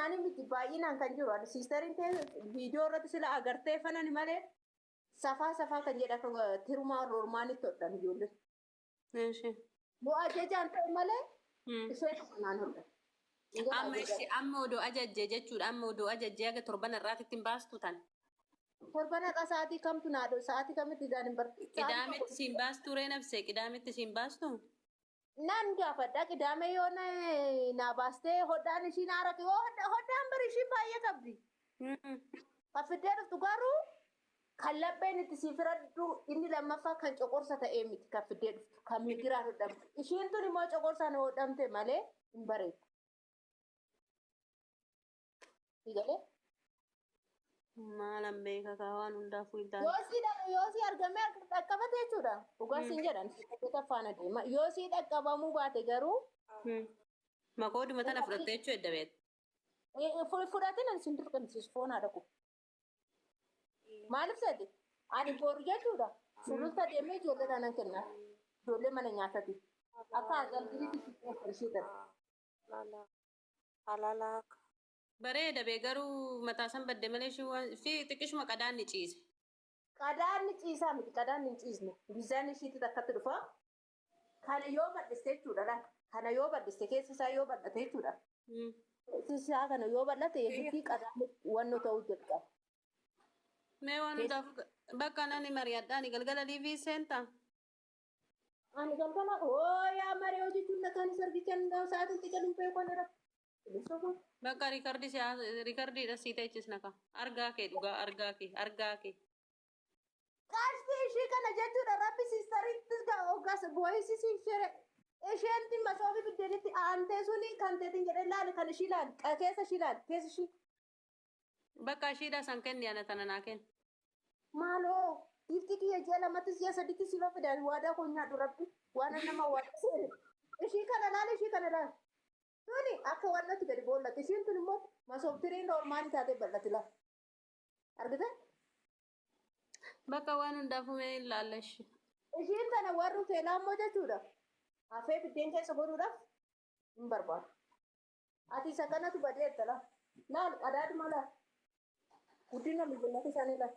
Ani miti baay'inaan kan jiru ani siistariin viidiyoo irratti sila agartee fanan malee safaa kan jedha tirumaa roormaanitti hodhan ijoollee. Eeshi. Bu'aa ajajaan ta'e malee isheen naan hodhan. Amma odoo ajajjee jechuudha. Amma odoo ajajjee aga torban irraatti ittiin baastu tan. Torban har'a sa'aatii kamtu naadho sa'aatii kamitti isaan hin barbaadu. Qidaametti siin baastuu ree nabsee qidaametti siin baastu. Nan gaafadha qidaame yoo na baastee hodhaan ishiin haaratu yoo hodhaan bari ishiin baay'ee qabdi. Kafiddee dhuftu garuu kan lapheen itti si firadhu inni lammaffaa kan coqorsa ta'ee miti kafiddee dhuftu kan migiraa hodhamtu. Ishiin tun immoo coqorsaan hodhamte malee hin bareedu. Sigalee? Maalan beeka waan hundaafuu hin taane. Yoo si argamee dhaqqabate jechuudha. Dhugaa siin jedhan sibiilota faana deema. Yoo si dhaqqabamuu baate garuu. Makooduma tana fudhattee jechuu edda beektu. Fudhatiin ani siin dirqamsiisu foon haadha kun. Maaliif sadde? Ani boru jechuudha. Sululta deemee ijoollee dhanan kennaa. Ijoollee mana nyaatati. Akka agalgiriitti ishee darba. Halalaaka. Bareeda bee garuu mataa san badde malee fi xiqqishuma qadaan ni ciise. Qadaan ni ciisaa miti qadaan ni ciisne. Bizaan ishiitti akkatti dhufa. Kana yoo bal'iste jechuudha laata. Kana yoo bal'iste keessi isaa yoo bal'ate jechuudha. Keessi isaa kana yoo bal'ate yesuutii qadaan wanno ta'uu jalqaba. Mee waan hundaaf bakka nani mari'adhaan galgala liivii seentaa. Ani galgala yaa marii hojii tunda kan sargichan sa'aatiin xiqqaan hin beekan irratti. Bakka riikardiidha sii teechisna ka. Argaa kee dhugaa argaa kee. Qaashtii ishii kana jechuudha rabbi siistariitti hoggaas boo'isi siif shere. Isheentti masoofi biddeenitti aantee suni kan teetiin jedhee laali kan ishii laali keessa ishii laali keessa ishii. Bakka ishiidha san kenni ana tana naa kenni. Maaloo ifti kiyya ji'a lamattis ji'a sadiitti sifa fidaan waadaa kun nyaadhu rabbi waan nama waadaa seere. Ishii kana laali. Tuni akka wannatti gadi boollatti ishiin tun immoo masoobtiriin normaali taatee bal'atti lafa. Argite? Bakka waan hundaafuu mee ilaalla ishee. Ishiin tana warri hoteelaa immoo jechuudha. Hafee biddeen keessa godhuudhaaf hin barbaadu. Ati isa kanatu badeetta lafa. Laal qadaaduma laal. Guddina miidhagina isaanii laal.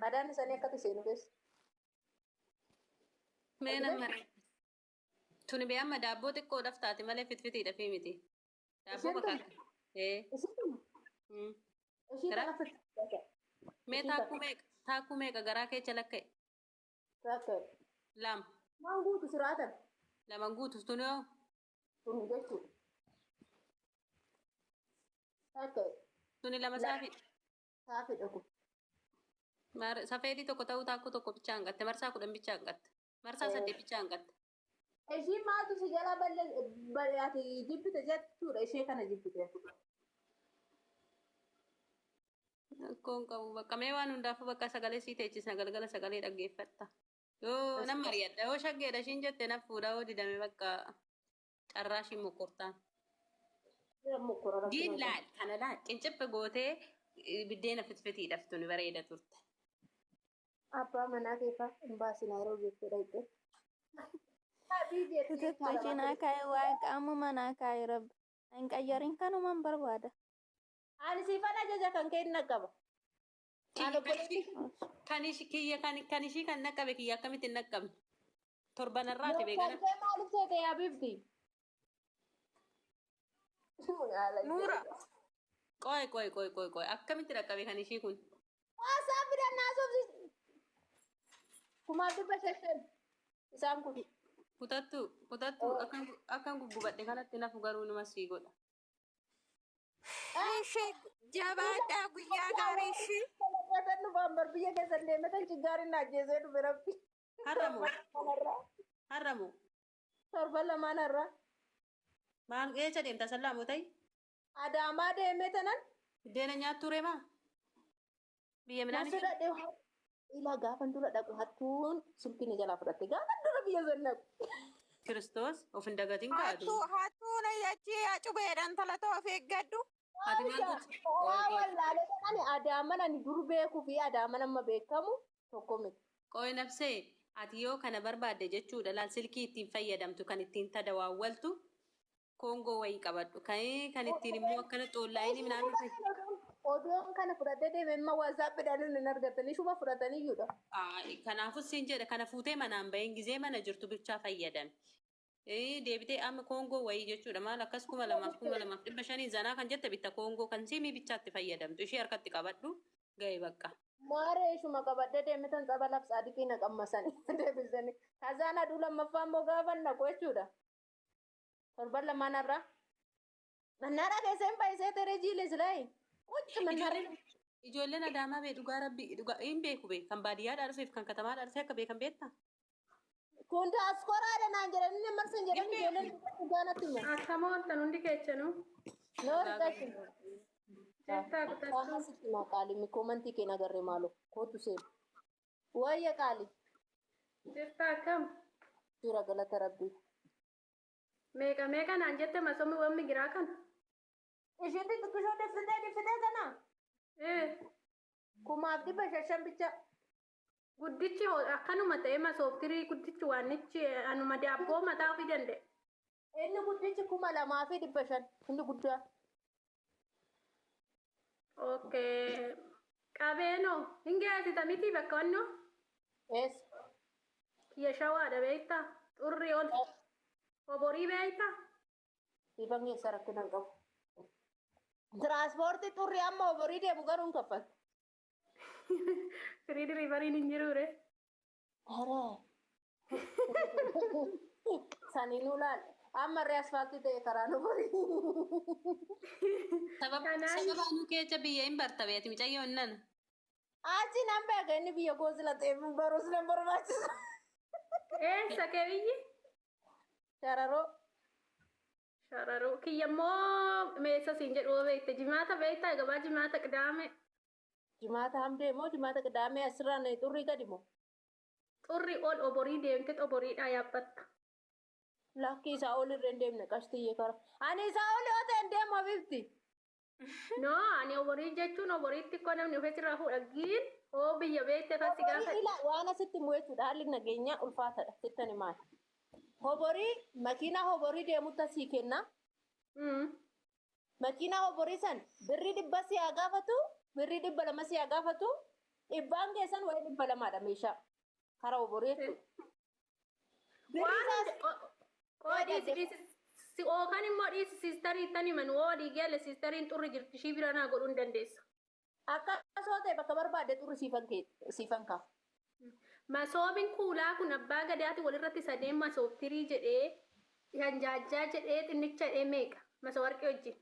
Qadaan isaanii akkatti seenu keessa. Mee nama tuni bee amma daabboo xiqqoodhaaf taate malee fitfitiidha fi miti. Daabboo bakka. Mee taakkuu meeqa garaa keessa lakka'e? Lama. Maan guutu siraatan? Lama guutu tuni yoo? Tuni jechuudha. Tuni lama saafi. Saafi dhugu. Safeedii tokko ta'uu taakkuu tokko bichaa hanqatte marsaa 10 bichaa hanqatte. Marsaa 8 bichaa hanqatte. Ishii maaltu si jala bal'aate jibbite jechuudha ishee kana jibbite. Akkoon qabu bakka mee waan hundaafuu bakka sagalee sii teechisna galgala sagalee dhaggeeffatta. Yoo nama mari'adha yoo shaggeedha ishiin jette na fuudha yoo didame bakka carraa ishii mokkortaan. Diin laal kana laal qinciphe gootee biddeena fitfitiidhaaf tuni bareeda turte. Abbaa manaa keessa hin baasinaa yeroo jechuudha iddoo. Tuttuqina kaa'e waan qaamuma naa kaa'e rabbi. Hin qayyarin kanumaan barbaada. Ani siifan ajaja kan kee naqqaba. Kan ishii kan naqqabe kiyya akkamitti hin naqqabne? Torban irraati beekana. Maaliif seete yaa bifti? Nuura. Qoy akkamitti naqqabe kan ishii kun? Waasaa fidannaa sobsi. Kumaal dubba shashan isaan kun. Kutattu akkan guggubadhe kanatti nafu garuu nama sii godha. Ishee jabaadhaa guyyaa gaarii ishee. Kan dhufaan barbiyya keessa deematan chiggaariin ajjeesee dhufe rabbi. Harramu. Torban lamaan har'a. Maal eessa deemta sallaamu ta'i? Adaamaa deemee tanan. Biddeena nyaattu reemaa? Biyya midhaan ishee? Ilaa gaafa dura dhaqu hattuun silkiin jalaa fudhatte gaafa dura biyya zannaqu. Kiristoos of hin dagatiin kaa'atu. Hattuun achi cubeedhaan talatoo of eeggadhu. Ati maal gooti? Wallaalee ani adaaman ani dur beekuu fi adaaman amma beekamu tokko miti. Qoy nabsee ati yoo kana barbaadde jechuudha laal silkii ittiin fayyadamtu kan ittiin tadawaawwaltu Koongoo wayii qabadhu. Kan ittiin immoo akkana xollaayini midhaan dhufe. Oduun kana fudhatee deeme amma WhatsAppidhaan hin argatanii shuma fudhatanii iyyuudha. Kanaafuu siin jedhe kana fuutee manaan bahin gizee mana jirtu bichaa fayyadame. Deebitee amma koongoo wayii jechuudha maal akkas 2,500 zanaa kan jette bitta koongoo kan siimii bichaatti fayyadamtu ishee harkatti qabadhu ga'e bakka. Maaree ishuma qabadde deemetan xaba labsaa diqiina qammasanii deebisanii. Kazaan aduu lammaffaa immoo gaafa naqu jechuudha. Torban lamaanarraa. Mannaadhaa keessa hin baay'isee tere jiiles laayi. Ijoolleen adaamaa bee dhugaa rabbi hin beeku bee kan baadiyyaadhaa dhufeef kan katamaadhaa dhufee akka beekan beektaa? Kun daaskoraadha naan jedhanii marsan jedhanii ijoolleen dhugaanatti himu. Akkama wantan hundi keechanu. Noori gachi. Jettaa kutachuu. Waan asitti maqaali mikoomantii kee nagarree maaloo kootu seenu. Wayya qaali. Jettaa akkam. Suura galata rabbii. Meeqa naan jette masoomi waan migiraa kana. Ishiin xixiqqishoo dhiftee kana. Kumaaf 500 bicha. Guddichi akkanuma ta'e masooftirii guddichi waannichi anuma daabboo mataa ofii danda'e. Inni guddichi 2,500 inni guddaa. Okay. Qabeenoo hin geessita miti bakka wannoo? Ees. Kiyya shawaadha beektaa? Xurri ol. Oborii beektaa? Ifan keessa rakkinaan qabu. Tiraanspoortii xurri amma oborii deemu garuu hin kaffaltu. Firii dirivariin hin jiruure. Saniinuu laal. Ammarree asfaaltii ta'e karaan oborii. Sababa nu keessa biyya hin barta beeti micayyoon nan. Achi nan beeka inni biyya goosila ta'eef baruus nan barbaachisa. Eessa kee biyyi? Shararoo. Shararoo. Kiyyammoo meessa siin jedhu beekte jimaata beektaa gabaa jimaata qidaame. Jimaata hamdee moo jimaata qidaamee asirraan xurrii gadi moo? Xurri ol oborii deemte oboriidhaa yaabbatta. Lakki isaa ol irra hin deemne qashtiyyee kara. Ani isaa ol yoo ta'e hin deemu bifti. No, ani oborii jechuun oboriitti koo namni ofiis irraa fuudhagiin hoo biyya beekte fasti gaafa. Waan asitti immoo jechuudha haalli nageenyaa ulfaataadha sittani maali? Hoborii makiinaa hoborii deemutti asii kenna. Makiinaa hoborii san birrii 100 si haa gaafatu. Birrii 200 si haa gaafatu. Dhibbaan keessan wayii 200dha meeshaa. Karaa oborii jechuudha. Si ookan immoo dhiisi siistarii tani manu oodii geelle siistariin xurri jirti ishii bira naa godhuu hin dandeessa. Akkasuma ta'e bakka barbaade xurri siifan kaaf. Masoobiin kuulaa kun abbaa gadaati walirratti sadeen masooftirii jedhee hanjaajjaa jedhee xinnicha jedhee meeqa? Masa warqee wajjin.